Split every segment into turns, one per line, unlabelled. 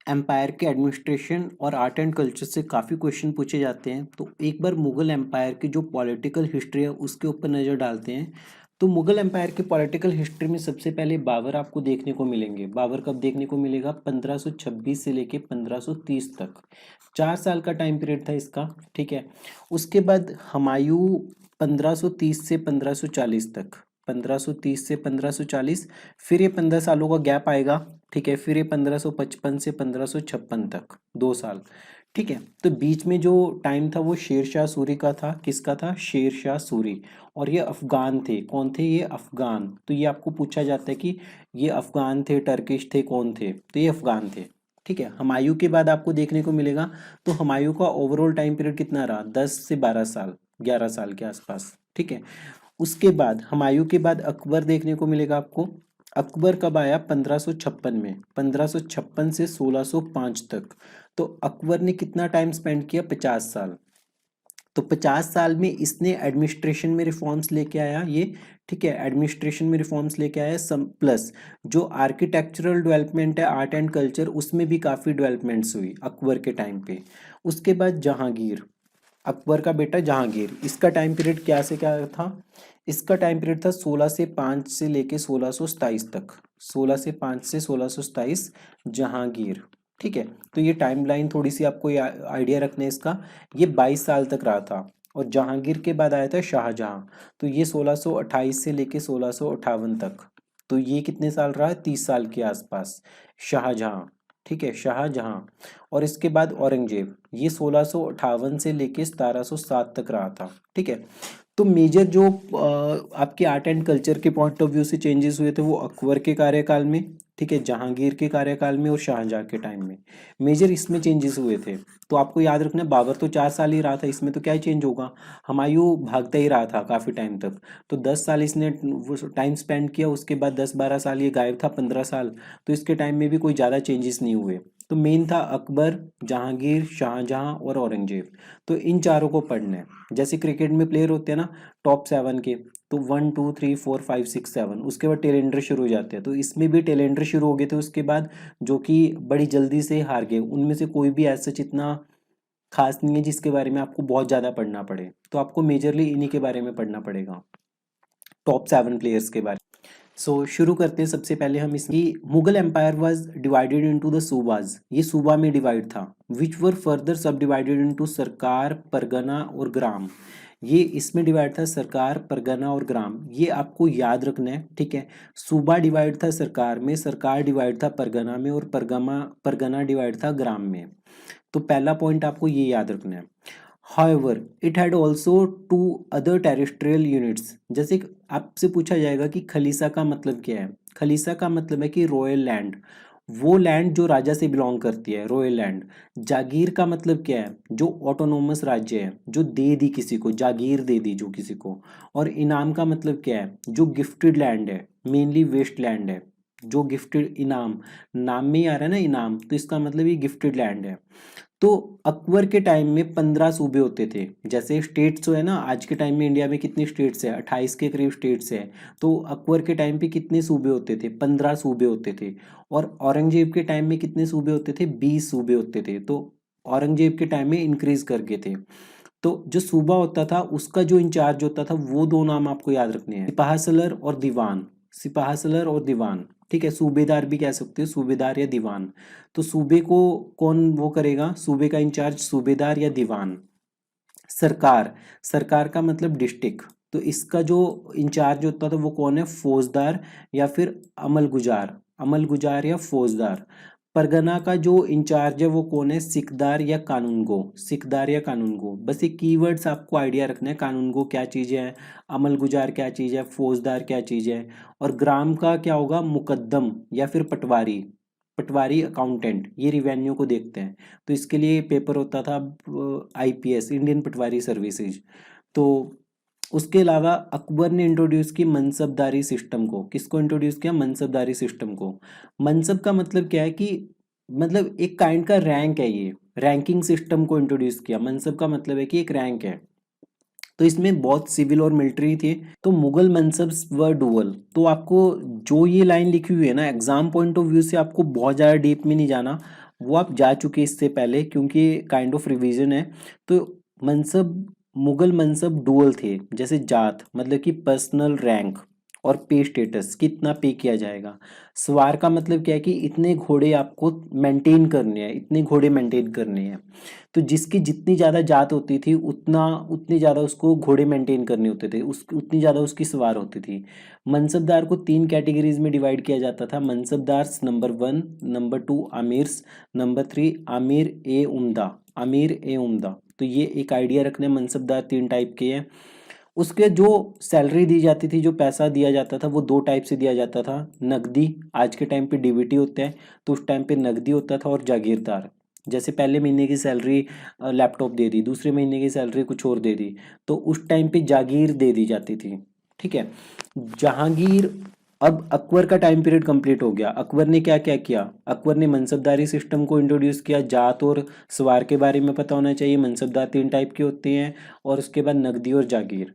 Empire के administration और art and culture से काफ़ी क्वेश्चन पूछे जाते हैं। तो एक बार मुगल एम्पायर की जो पॉलिटिकल हिस्ट्री है उसके ऊपर नज़र डालते हैं। तो मुगल एम्पायर की पॉलिटिकल हिस्ट्री में सबसे पहले बाबर आपको देखने को मिलेंगे। बाबर कब देखने को मिलेगा? 1526 से लेके 1530 तक, 4 साल का टाइम पीरियड था इसका। ठीक है। उसके बाद हुमायूं 1530 से 1540 तक, 1530 से 1540, फिर ये 15 सालों का गैप आएगा। ठीक है। फिर ये 1555 से 1556 तक, 2 साल। ठीक है। तो बीच में जो टाइम था वो शेर शाह सूरी का था। किसका था? शेर शाह सूरी। और ये अफगान थे। कौन थे ये? अफगान। तो ये आपको पूछा जाता है कि ये अफगान थे, टर्किश थे, कौन थे? तो ये अफगान थे। ठीक है। हुमायूं के बाद आपको देखने को मिलेगा, तो हुमायूं का ओवरऑल टाइम पीरियड कितना रहा? 10 से 12 साल, 11 साल के आसपास। ठीक है। उसके बाद हुमायूं के बाद अकबर देखने को मिलेगा आपको। अकबर कब आया? 1556 में, 1556 से 1605 तक। तो अकबर ने कितना टाइम स्पेंड किया? 50 साल। तो 50 साल में इसने एडमिनिस्ट्रेशन में रिफॉर्म्स लेके आया ये। ठीक है। एडमिनिस्ट्रेशन में रिफॉर्म्स लेके आया सम, प्लस जो आर्किटेक्चरल डेवलपमेंट है, आर्ट एंड कल्चर, उसमें भी काफ़ी डेवलपमेंट्स हुई अकबर के टाइम पे। उसके बाद जहांगीर, अकबर का बेटा जहांगीर, इसका टाइम पीरियड क्या से क्या था? इसका टाइम पीरियड था 1605 से लेके 1627 तक, 1605 से 1627 जहांगीर। ठीक है। तो ये टाइमलाइन थोड़ी सी आपको आइडिया रखना है इसका। ये 22 साल तक रहा था। और जहांगीर के बाद आया था शाहजहां। तो ये 1628 से लेके 1658 तक। तो ये कितने साल रहा? 30 साल के आसपास शाहजहां। ठीक है, शाहजहां। और इसके बाद औरंगजेब, ये 1658 से लेके 1707 तक रहा था। ठीक है। तो मेजर जो आपके आर्ट एंड कल्चर के पॉइंट ऑफ व्यू से चेंजेस हुए थे वो अकबर के कार्यकाल में, ठीक है, जहांगीर के कार्यकाल में और शाहजहां के टाइम में मेजर इसमें चेंजेस हुए थे। तो आपको याद रखना, बाबर तो 4 साल ही रहा था, इसमें तो क्या ही चेंज होगा। हुमायूं भागता ही रहा था काफ़ी टाइम तक। तो 10 साल इसने वो टाइम स्पेंड किया, उसके बाद 10-12 साल ये गायब था, 15 साल। तो इसके टाइम में भी कोई ज़्यादा चेंजेस नहीं हुए। तो मेन था अकबर, जहांगीर, शाहजहां और औरंगजेब। तो इन चारों को पढ़ना है। जैसे क्रिकेट में प्लेयर होते हैं ना, टॉप 7 के, तो 1 2 3 4 5 6 7, उसके बाद टेलेंडर शुरू हो जाते हैं। तो इसमें भी टेलेंडर शुरू हो गए थे उसके बाद, जो कि बड़ी जल्दी से हार गए। उनमें से कोई भी ऐसा इतना खास नहीं है जिसके बारे में आपको बहुत ज़्यादा पढ़ना पड़े। तो आपको मेजरली इन्हीं के बारे में पढ़ना पड़ेगा, टॉप 7 प्लेयर्स के बारे में। शुरू करते हैं। सबसे पहले हम इसकी, Mughal empire was divided into the subahs, ये सूबा में डिवाइड था। Which were further sub divided into sarkar, pargana और ग्राम। ये इसमें डिवाइड था सरकार, परगना और ग्राम। ये आपको याद रखना है। ठीक है। सूबा डिवाइड था सरकार में, सरकार डिवाइड था परगना में, और परगना डिवाइड था ग्राम में। तो पहला पॉइंट आपको ये याद रखना है। However, it had also two other territorial units। जैसे कि आपसे पूछा जाएगा कि खलीसा का मतलब क्या है। खलीसा का मतलब है कि रॉयल लैंड, वो लैंड जो राजा से बिलोंग करती है, रॉयल लैंड। जागीर का मतलब क्या है? जो ऑटोनोमस राज्य है, जो दे दी किसी को, जागीर दे दी जो किसी को। और इनाम का मतलब क्या है? जो गिफ्टेड लैंड है, मेनली वेस्ट लैंड है। जो गिफ्टेड, इनाम, नाम में ही आ रहा है ना इनाम, तो इसका मतलब ये गिफ्टेड लैंड है। तो अकबर के टाइम में 15 सूबे होते थे। जैसे स्टेट्स जो है ना, आज के टाइम में इंडिया में कितनी स्टेट्स है? 28 के करीब स्टेट्स है। तो अकबर के टाइम पे कितने सूबे होते थे? 15 सूबे होते थे। और औरंगजेब के टाइम में कितने सूबे होते थे? 20 सूबे होते थे। तो औरंगजेब के टाइम में इंक्रीज कर गए थे। तो जो सूबा होता था उसका जो इंचार्ज होता था, वो दो नाम आपको याद रखने हैं, सिपाह सलर और दीवान। सिपाह सलर और दीवान। ठीक है। सूबेदार भी कह सकते हो, सूबेदार या दीवान। तो सूबे को कौन वो करेगा? सूबे का इंचार्ज सूबेदार या दीवान। सरकार, सरकार का मतलब डिस्ट्रिक्ट। तो इसका जो इंचार्ज होता था वो कौन है? फौजदार या फिर अमलगुजार, अमलगुजार या फौजदार। परगना का जो इंचार्ज है वो कौन है? सिकदार या कानूनगो, सिकदार या कानूनगो। बस ये कीवर्ड्स आपको आइडिया रखना है, कानूनगो क्या चीज़ है, अमलगुजार क्या चीज़ है, फौजदार क्या चीज़ है। और ग्राम का क्या होगा? मुकद्दम या फिर पटवारी, पटवारी अकाउंटेंट, ये रिवेन्यू को देखते हैं। तो इसके लिए पेपर होता था आईपीएस, इंडियन पटवारी सर्विसेज। तो उसके अलावा अकबर ने इंट्रोड्यूस की मनसबदारी सिस्टम को। किसको इंट्रोड्यूस किया? मनसबदारी सिस्टम को। मनसब का मतलब क्या है? कि मतलब एक काइंड का रैंक है, ये रैंकिंग सिस्टम को इंट्रोड्यूस किया। मनसब का मतलब है कि एक रैंक है। तो इसमें बहुत सिविल और मिलिट्री थे। तो मुगल मनसब व डुअल। तो आपको जो ये लाइन लिखी हुई है ना, एग्जाम पॉइंट ऑफ व्यू से आपको बहुत ज़्यादा डीप में नहीं जाना। वो आप जा चुके इससे पहले, क्योंकि काइंड ऑफ रिवीजन है। तो मनसब, मुगल मनसब डुअल थे, जैसे जात मतलब कि पर्सनल रैंक, और पे स्टेटस, कितना पे किया जाएगा। सवार का मतलब क्या है कि इतने घोड़े आपको मेंटेन करने हैं, इतने घोड़े मेंटेन करने हैं। तो जिसकी जितनी ज़्यादा जात होती थी उतना उतनी ज़्यादा उसको घोड़े मेंटेन करने होते थे, उस उतनी ज़्यादा उसकी सवार होती थी। मनसबदार को 3 कैटेगरीज में डिवाइड किया जाता था। Mansabdars number 1, number 2 Aamir's, number 3 Aamir ए उम्दा, आमिर ए उम्दा। तो ये एक आइडिया रखना है, मनसबदार 3 टाइप के हैं। उसके जो सैलरी दी जाती थी, जो पैसा दिया जाता था, वो 2 टाइप से दिया जाता था। नकदी, आज के टाइम पे डीबीटी होता है, तो उस टाइम पे नकदी होता था, और जागीरदार, जैसे पहले महीने की सैलरी लैपटॉप दे दी, दूसरे महीने की सैलरी कुछ और दे दी, तो उस टाइम पे जागीर दे दी जाती थी। ठीक है। जहांगीर, अब अकबर का टाइम पीरियड कंप्लीट हो गया। अकबर ने क्या क्या किया? अकबर ने मनसबदारी सिस्टम को इंट्रोड्यूस किया। जात और सवार के बारे में पता होना चाहिए। मनसबदार 3 टाइप के होते हैं, और उसके बाद नकदी और जागीर।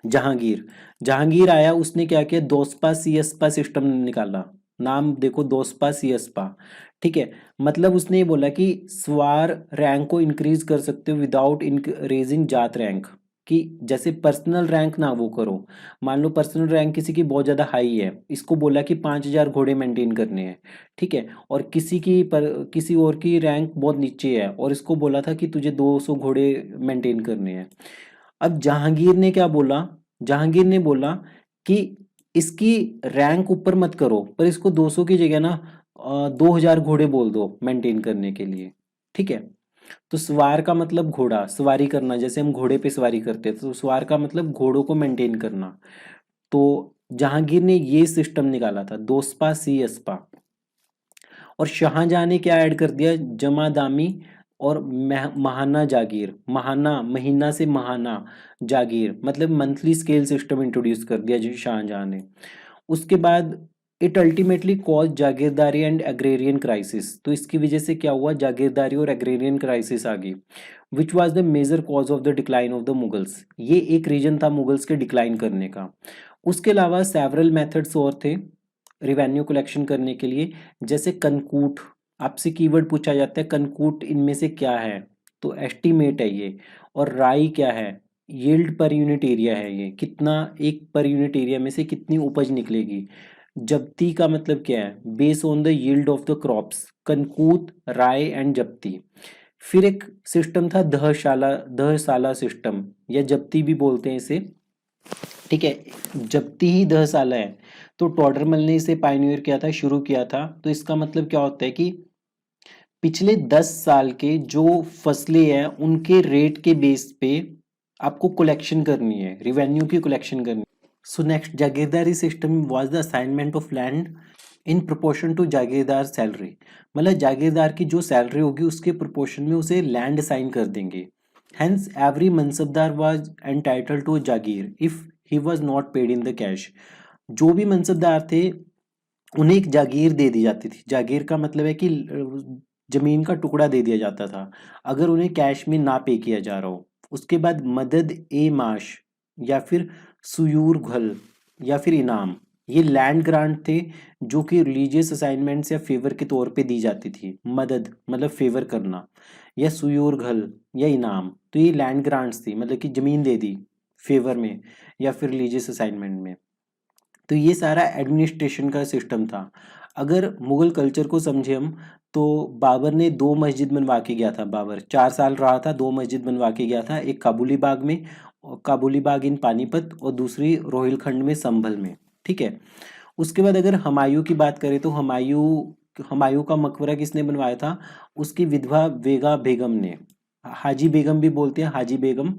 जहांगीर, जहांगीर आया, उसने क्या किया? दोस्पा सियस्पा सिस्टम निकाला। नाम देखो, दोस्पा सियस्पा। ठीक है। मतलब उसने ये बोला कि सवार रैंक को इंक्रीज कर सकते हो विदाउट इंक्रीजिंग जात रैंक। कि जैसे पर्सनल रैंक ना वो करो। मान लो पर्सनल रैंक किसी की बहुत ज़्यादा हाई है, इसको बोला कि 5,000 घोड़े मेंटेन करने हैं। ठीक है। और किसी और की रैंक बहुत नीचे है, और इसको बोला था कि तुझे 200 घोड़े मेंटेन करने हैं। अब जहांगीर ने क्या बोला? जहांगीर ने बोला कि इसकी रैंक ऊपर मत करो, पर इसको 200 की जगह ना 2,000 घोड़े बोल दो मेंटेन करने के लिए। ठीक है। तो सवार का मतलब घोड़ा, सवारी करना, जैसे हम घोड़े पे सवारी करते हैं, तो सवार का मतलब घोड़ों को मेंटेन करना। तो जहांगीर ने ये सिस्टम निकाला था, दोस्पा सी अस्पा। और शाहजहां ने क्या ऐड कर दिया? जमादामी और महाना जागीर। महाना, महीना से महाना, जागीर मतलब मंथली स्केल सिस्टम इंट्रोड्यूस कर दिया जी शाहजहां ने। उसके बाद it ultimately cause jagirdari and agrarian crisis. तो इसकी वजह से क्या हुआ? जागीरदारी और एग्रेरियन क्राइसिस आ गई, which was the major cause of the decline of the Mughals. ये एक रीजन था मुगल्स के डिक्लाइन करने का। उसके अलावा सेवरल मेथड्स और थे रिवेन्यू कलेक्शन करने के लिए, जैसे कनकूट। आपसे कीवर्ड पूछा जाता है, कनकूट इनमें से क्या है? तो एस्टीमेट है ये। और राई क्या है? यील्ड पर यूनिट एरिया है, ये कितना एक पर यूनिट एरिया में से कितनी उपज निकलेगी। जब्ती का मतलब क्या है? Base on the yield of the crops. Kankut, rai and zabti. फिर एक सिस्टम था दहशाला सिस्टम, या जब्ती भी बोलते हैं इसे। ठीक है। जब्ती ही दहसाला है। तो टोडरमल ने इसे पायनियर किया था, शुरू किया था। तो इसका मतलब क्या होता है कि पिछले 10 साल के जो फसलें हैं उनके रेट के बेस पे आपको कलेक्शन करनी है, रिवेन्यू की कलेक्शन करनी है। So next, jagirdari system was the assignment of land in proportion to jagirdar salary. मतलब जागीरदार की जो सैलरी होगी उसके प्रोपोर्शन में उसे लैंड असाइन कर देंगे। Hence every mansabdar was entitled to jagir if he was not paid in the cash. जो भी मनसबदार थे उन्हें एक जागीर दे दी जाती थी। जागीर का मतलब है कि जमीन का टुकड़ा दे दिया जाता था अगर उन्हें कैश में ना पे किया जा रहा हो। उसके बाद मदद ए माश, या फिर सुयूर घल, या फिर इनाम। ये लैंड ग्रांट थे जो कि रिलीजियस असाइनमेंट्स या फेवर के तौर पे दी जाती थी। मदद मतलब फेवर करना, या सुयूर घल या इनाम। तो ये लैंड ग्रांट्स थी, मतलब कि जमीन दे दी फेवर में या फिर रिलीजियस असाइनमेंट में। तो ये सारा एडमिनिस्ट्रेशन का सिस्टम था। अगर मुगल कल्चर को समझे हम, तो बाबर ने 2 मस्जिद बनवा के गया था। बाबर 4 साल रहा था, 2 मस्जिद बनवा के गया था। एक काबुली बाग में, काबुली बाग इन पानीपत, और दूसरी रोहिलखंड में संभल में। ठीक है। उसके बाद अगर हुमायूं की बात करें, तो हुमायूं का मकबरा किसने बनवाया था? उसकी विधवा बेगा बेगम ने। हाजी बेगम भी बोलते हैं, हाजी बेगम।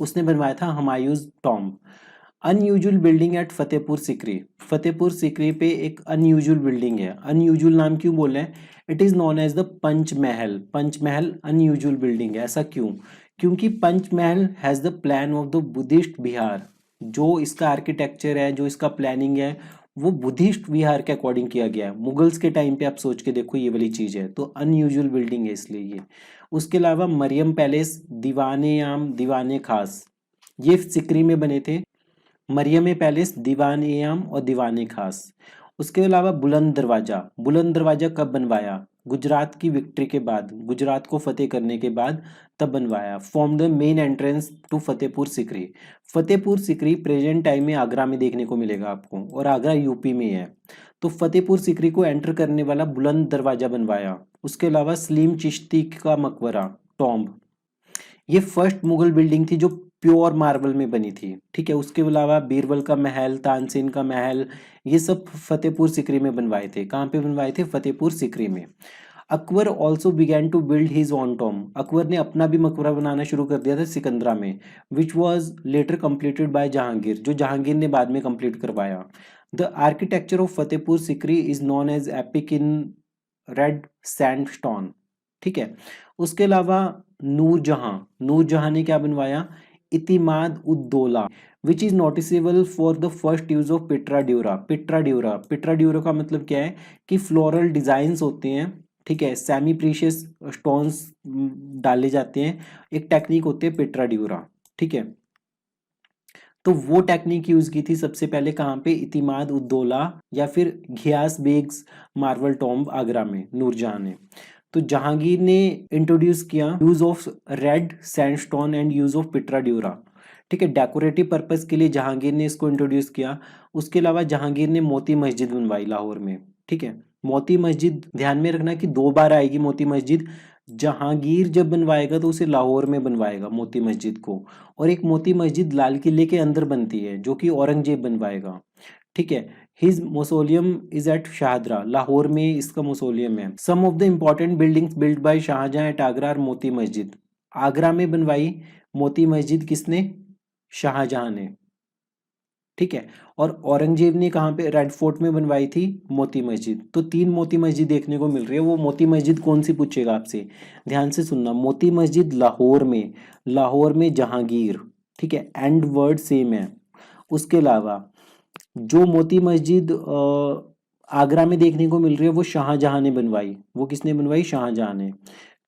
उसने बनवाया था Humayun's tomb. Unusual building at Fatehpur Sikri. Fatehpur Sikri पे एक अनयूजुअल बिल्डिंग है। अनयूजुअल नाम क्यों बोले हैं? It is known as the Panch Mahal. Panch Mahal unusual building है, ऐसा क्यों? क्योंकि पंच महल has the plan of the Buddhist Bihar. जो इसका आर्किटेक्चर है, जो इसका प्लानिंग है, वो बुद्धिस्ट विहार के अकॉर्डिंग किया गया है। मुगल्स के टाइम पे आप सोच के देखो, ये वाली चीज है, तो अनयूजुअल बिल्डिंग है इसलिए ये। उसके अलावा मरियम पैलेस, दीवाने आम, दीवाने खास, ये सिकरी में बने थे। मरियम पैलेस, दीवान ए आम और दीवान खास। उसके अलावा बुलंद दरवाजा। बुलंद दरवाजा कब बनवाया? गुजरात की विक्ट्री के बाद, गुजरात को फतेह करने के बाद तब बनवाया। Form the main entrance to Fatehpur Sikri. Fatehpur Sikri present time में आगरा में देखने को मिलेगा आपको, और आगरा यूपी में है। तो फतेहपुर सिकरी को एंटर करने वाला बुलंद दरवाजा बनवाया। उसके अलावा सलीम चिश्ती का मकबरा, टॉम्ब, ये फर्स्ट मुगल बिल्डिंग थी जो प्योर मार्बल में बनी थी। ठीक है, उसके अलावा बीरबल का महल, तानसेन का महल, ये सब फतेहपुर सिकरी में बनवाए थे। कहाँ पे बनवाए थे? फतेहपुर सिकरी में। Akbar also began to build his own tomb. Akbar ने अपना भी मकबरा बनाना शुरू कर दिया था सिकंदरा में, which was later completed by Jahangir, जो जहांगीर ने बाद में कंप्लीट करवाया। The architecture of Fatehpur Sikri is known as epic in red sandstone. ठीक है, उसके अलावा नूरजहां, नूरजहां ने क्या बनवाया? Itimad uddaulah, which is noticeable for the first use of pietra dura. Pietra dura, pietra dura का मतलब क्या है कि फ्लोरल डिजाइन्स होते हैं, ठीक है, सेमी प्रीशियस स्टोन्स डाले जाते हैं, एक टेक्निक होती है पिट्रा ड्यूरा। ठीक है, तो वो टेक्निक यूज की थी सबसे पहले कहाँ पे? इतिमाद उद्दौला या फिर घियास बेग्स मार्बल टॉम्ब आगरा में, नूरजहां ने। तो जहांगीर ने इंट्रोड्यूस किया use of red sandstone and use of pietra dura. ठीक है, डेकोरेटिव पर्पस के लिए जहांगीर ने इसको इंट्रोड्यूस किया। उसके अलावा जहांगीर ने मोती मस्जिद बनवाई लाहौर में। ठीक है, मोती मस्जिद ध्यान में रखना कि 2 बार आएगी मोती मस्जिद। जहांगीर जब बनवाएगा तो उसे लाहौर में बनवाएगा मोती मस्जिद को, और एक मोती मस्जिद लाल किले के अंदर बनती है जो कि औरंगजेब बनवाएगा। ठीक है, his mausoleum is at Shahdara, Lahore में इसका मौसोलियम है। Some of the important buildings build by Shah Jahan at Agra और मोती मस्जिद। आगरा में बनवाई मोती मस्जिद किसने? शाहजहां ने। ठीक है, और औरंगजेब ने कहाँ पे? रेड फोर्ट में बनवाई थी मोती मस्जिद। तो 3 मोती मस्जिद देखने को मिल रही है। वो मोती मस्जिद कौन सी पूछेगा आपसे, ध्यान से सुनना। मोती मस्जिद लाहौर में, लाहौर में जहांगीर। ठीक है, एंड वर्ड सेम है। उसके अलावा जो मोती मस्जिद आगरा में देखने को मिल रही है वो शाहजहां ने बनवाई। वो किसने बनवाई? शाहजहां ने।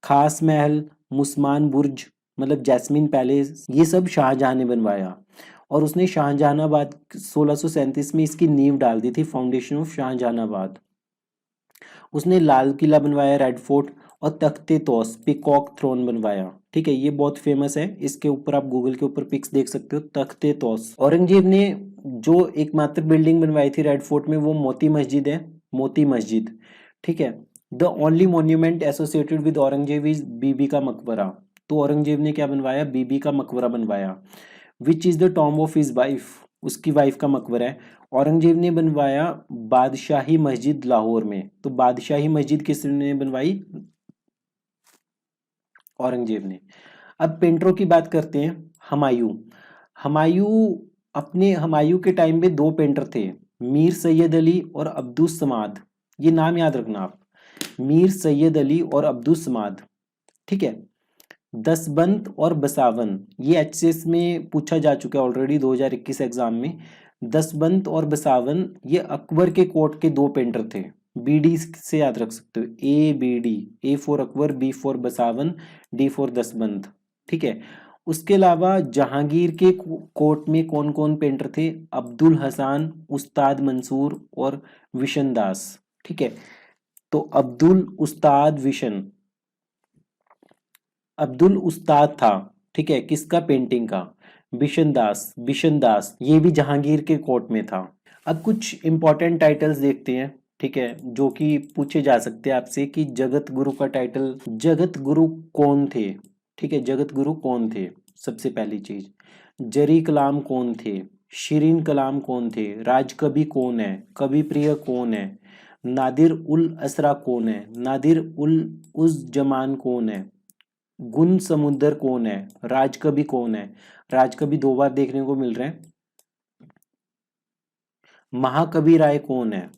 खास महल, मुस्मान बुर्ज, मतलब जैस्मिन पैलेस, ये सब शाहजहां ने बनवाया। और उसने शाहजहानाबाद 1637 में इसकी नींव डाल दी थी, फाउंडेशन ऑफ शाहजहानाबाद। उसने लाल किला बनवाया, रेड फोर्ट, और तख्ते तौस, पीकॉक थ्रोन बनवाया। ठीक है, ये बहुत फेमस है, इसके ऊपर आप गूगल के ऊपर पिक्स देख सकते हो, तख्ते तौस। औरंगजेब ने जो एकमात्र बिल्डिंग बनवाई थी रेड फोर्ट में वो मोती मस्जिद है, मोती मस्जिद। ठीक है, the only monument associated with Aurangzeb is Bibi का मकबरा। तो औरंगजेब ने क्या बनवाया? बीबी का मकबरा बनवाया। Which is the tomb of his wife, उसकी वाइफ का मकबरा है। औरंगजेब ने बनवाया बादशाही मस्जिद लाहौर में। तो बादशाही मस्जिद किसने बनवाई? औरंगजेब ने। अब पेंटरों की बात करते हैं। हुमायूं, हुमायूं, अपने हुमायूं के टाइम में 2 पेंटर थे, मीर सैयद अली और अब्दुस समाद। ये नाम याद रखना आप, मीर सैयद अली और अब्दुस समाद। ठीक है, दसबंत और बसावन, ये एचसीएस में पूछा जा चुका है ऑलरेडी 2021 एग्जाम में। दसबंत और बसावन ये अकबर के कोर्ट के 2 पेंटर थे। बीडी से याद रख सकते हो, A B D, A for Akbar, B for Basawan, D for Daswant. ठीक है, उसके अलावा जहांगीर के कोर्ट में कौन कौन पेंटर थे? अब्दुल हसन, उस्ताद मंसूर और विशन दास। ठीक है, तो अब्दुल उस्ताद विशन, अब्दुल उस्ताद था, ठीक है, किसका? पेंटिंग का। बिशन दास, बिशन दास ये भी जहांगीर के कोर्ट में था। अब कुछ इंपॉर्टेंट टाइटल्स देखते हैं, ठीक है, जो कि पूछे जा सकते हैं आपसे कि जगत गुरु का टाइटल, जगत गुरु कौन थे? ठीक है, जगत गुरु कौन थे? सबसे पहली चीज, जरी कलाम कौन थे? शिरीन कलाम कौन थे? राजकवि कौन है? कवि प्रिय कौन है? नादिर उल असरा कौन है? नादिर उल उस जमान कौन है? गुण समुद्र कौन है? राजकवि कौन है? राजकवि 2 बार देखने को मिल रहे हैं। महाकवि राय कौन है?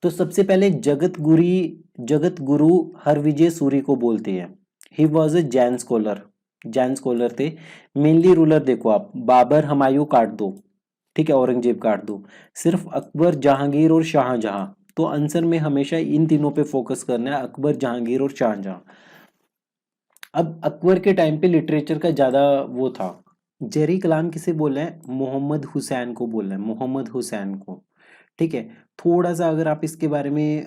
तो सबसे पहले जगत गुरु हरविजय सूरी को बोलते हैं। He was a Jain scholar, Jain scholar थे। मेनली रूलर देखो आप, बाबर हुमायूं काट दो, ठीक है, औरंगजेब काट दो, सिर्फ अकबर, जहांगीर और शाहजहां। तो आंसर में हमेशा इन तीनों पे फोकस करना है, अकबर, जहांगीर और शाहजहां। अब अकबर के टाइम पे लिटरेचर का ज्यादा वो था। जरी कलाम किसे बोला है? मोहम्मद हुसैन को बोला है, मोहम्मद हुसैन को। ठीक है। थोड़ा सा अगर आप इसके बारे में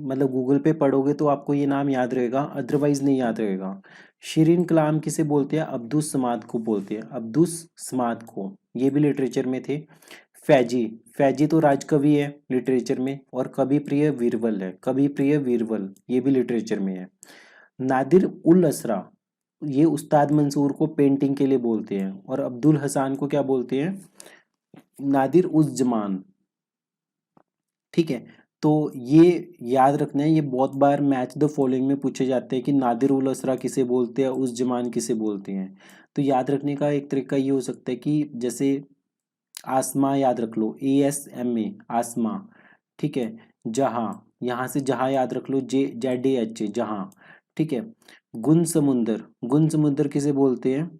मतलब गूगल पे पढ़ोगे तो आपको ये नाम याद रहेगा, अदरवाइज नहीं याद रहेगा। शिरीन कलाम किसे बोलते हैं? अब्दुस समाद को बोलते हैं, अब्दुस समाद को, ये भी लिटरेचर में थे। फैजी, फैजी तो राजकवि है लिटरेचर में, और कवि प्रिय वीरबल है, कवि प्रिय वीरबल, ये भी लिटरेचर में है। नादिर उल असरा, ये उस्ताद मंसूर को पेंटिंग के लिए बोलते हैं, और अब्दुल हसान को क्या बोलते हैं? नादिर उस जमान। ठीक है। तो ये याद रखना है, ये बहुत बार मैच द फॉलोइंग में पूछे जाते हैं कि नादिर उल असरा किसे बोलते हैं, उस जमान किसे बोलते हैं। तो याद रखने का एक तरीका ये हो सकता है कि जैसे आसमा याद रख लो, ASMA, आसमा। ठीक है। जहां, यहाँ से जहां याद रख लो, JZAH, जहां। ठीक है। गुन समुंदर, गुन समुंदर किसे बोलते हैं?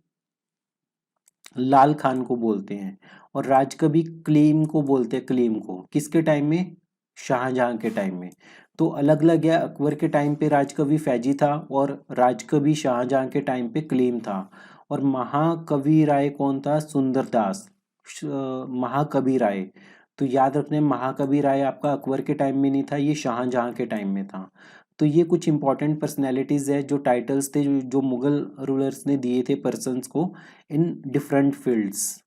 लाल खान को बोलते हैं। और राजकवि कलीम को बोलते हैं, कलीम को किसके टाइम में? शाहजहां के टाइम में। तो अलग अलग है, अकबर के टाइम पे राजकवि फैजी था, और राजकवि शाहजहां के टाइम पे कलीम था। और महाकवि राय कौन था? सुंदरदास, महाकवि राय। तो याद रखने, महाकवि राय आपका अकबर के टाइम में नहीं था, ये शाहजहां के टाइम में था। तो ये कुछ इंपॉर्टेंट पर्सनैलिटीज है, जो टाइटल्स थे जो मुगल रूलर्स ने दिए थे पर्सन्स को इन डिफरेंट फील्ड्स।